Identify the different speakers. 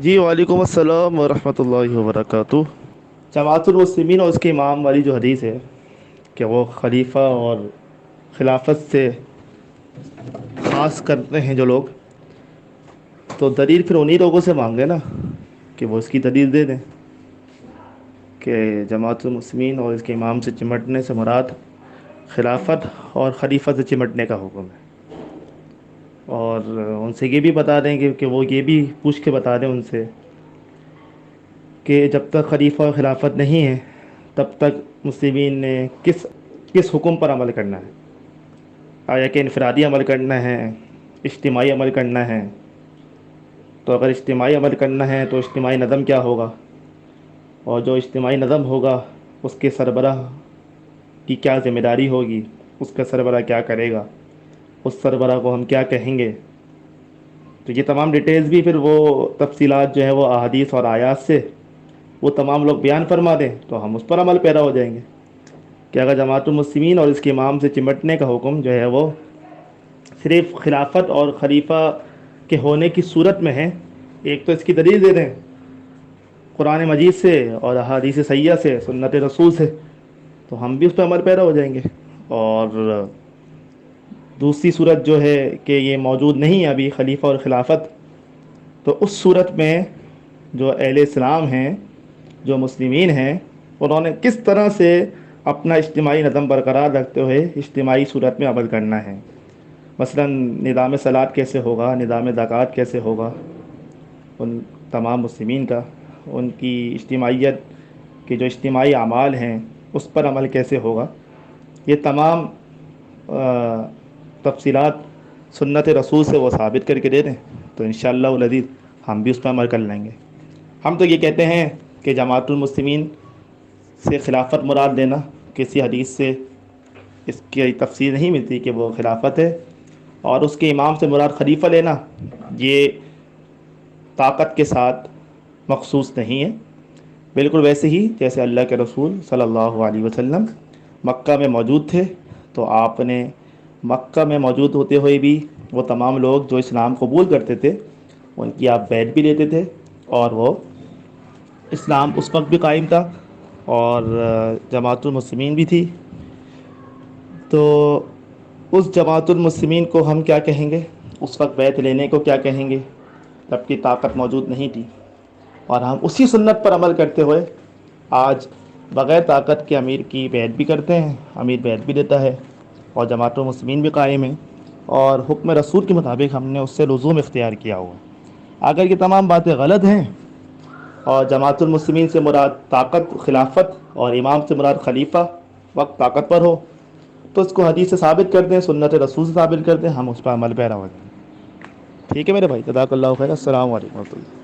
Speaker 1: جی वालेकुम अस्सलाम वरहमतुल्लाहि वबरकातुह। जमातुल मुस्लिमीन और उसके इमाम वाली जो हदीस है कि वो खलीफा और खिलाफत से ख़ास करते हैं जो लोग, तो दलील फिर उन्हीं लोगों से मांगे ना कि वो इसकी दलील दे दें कि जमातुल मुस्लिमीन और इसके इमाम से चिमटने से मुराद खिलाफत और खलीफा से चिमटने का हुक्म है। और उनसे ये भी बता दें कि वो ये भी पूछ के बता दें उनसे कि जब तक खलीफा और खिलाफत नहीं है तब तक मुस्लिमीन ने किस किस हुक्म पर अमल करना है। आया कि इनफरादी अमल करना है, इज्तिमाई अमल करना है। तो अगर इज्तिमाई अमल करना है तो इज्तिमाई नज़म क्या होगा, और जो इज्तिमाई नज़म होगा उसके सरबराह की क्या ज़िम्मेदारी होगी, उसका सरबराह क्या करेगा, उस सरबराह को हम क्या कहेंगे। तो ये तमाम डिटेल्स भी फिर वो तफसीलात जो है वो अहादीस और आयात से वो तमाम लोग बयान फरमा दें तो हम उस पर अमल पैरा हो जाएंगे कि अगर जमातुल मुस्लिमीन और इसके इमाम से चिमटने का हुक्म जो है वो सिर्फ़ खिलाफत और खलीफा के होने की सूरत में है, एक तो इसकी दलील दे दें कुरान मजीद से और अहादीस सैय्यह से, सुन्नत रसूल से, तो हम भी उस पर अमल पैरा हो जाएंगे। और दूसरी सूरत जो है कि ये मौजूद नहीं है अभी खलीफा और खिलाफत, तो उस सूरत में जो अहले इस्लाम हैं, जो मुस्लिमीन हैं, उन्होंने किस तरह से अपना इज्तिमाई नज़म बरकरार रखते हुए इज्तिमाई सूरत में अमल करना है। मसलन निज़ाम सलात कैसे होगा, निज़ाम ज़कात कैसे होगा, उन तमाम मुस्लिमीन का उनकी इज्तिमाइयत के जो इज्तिमाई अमाल हैं उस पर अमल कैसे होगा, ये तमाम तफसीलात सुन्नत रसूल से वो साबित करके दे दें तो इंशाअल्लाह वल अज़ीज़ हम भी उस पर अमल कर लेंगे। हम तो ये कहते हैं कि जमातुल मुस्लिमीन से खिलाफत मुराद देना, किसी हदीस से इसकी तफसीर नहीं मिलती कि वो खिलाफत है, और उसके इमाम से मुराद खलीफा लेना ये ताकत के साथ मखसूस नहीं है। बिल्कुल वैसे ही जैसे अल्लाह के रसूल सल्लल्लाहु अलैहि वसल्लम मक्का में मौजूद थे, तो आपने मक्का में मौजूद होते हुए भी वो तमाम लोग जो इस्लाम कबूल करते थे उनकी आप बैत भी लेते थे, और वो इस्लाम उस वक्त भी कायम था और जमातुल मुस्लिमीन भी थी। तो उस जमातुल मुस्लिमीन को हम क्या कहेंगे, उस वक्त बैत लेने को क्या कहेंगे जबकि ताकत मौजूद नहीं थी, और हम उसी सुन्नत पर अमल करते हुए आज बग़ैर ताकत के अमीर की बैत भी करते हैं, अमीर बैत भी देता है और जमातुल मुस्लिमीन भी कायम है, और हुक्म रसूल के मुताबिक हमने उससे लुज़ूम इख्तियार किया हुआ। अगर ये तमाम बातें गलत हैं और जमातुल मुस्लिमीन से मुराद ताकत खिलाफत और इमाम से मुराद खलीफा वक्त ताकत पर हो, तो इसको हदीस से साबित कर दें, सुन्नत रसूल से साबित कर दें, हम उस पर अमल पैरा हो जाएं। ठीक है मेरे भाई, जज़ाकल्लाहु खैर। अस्सलामु अलैकुम।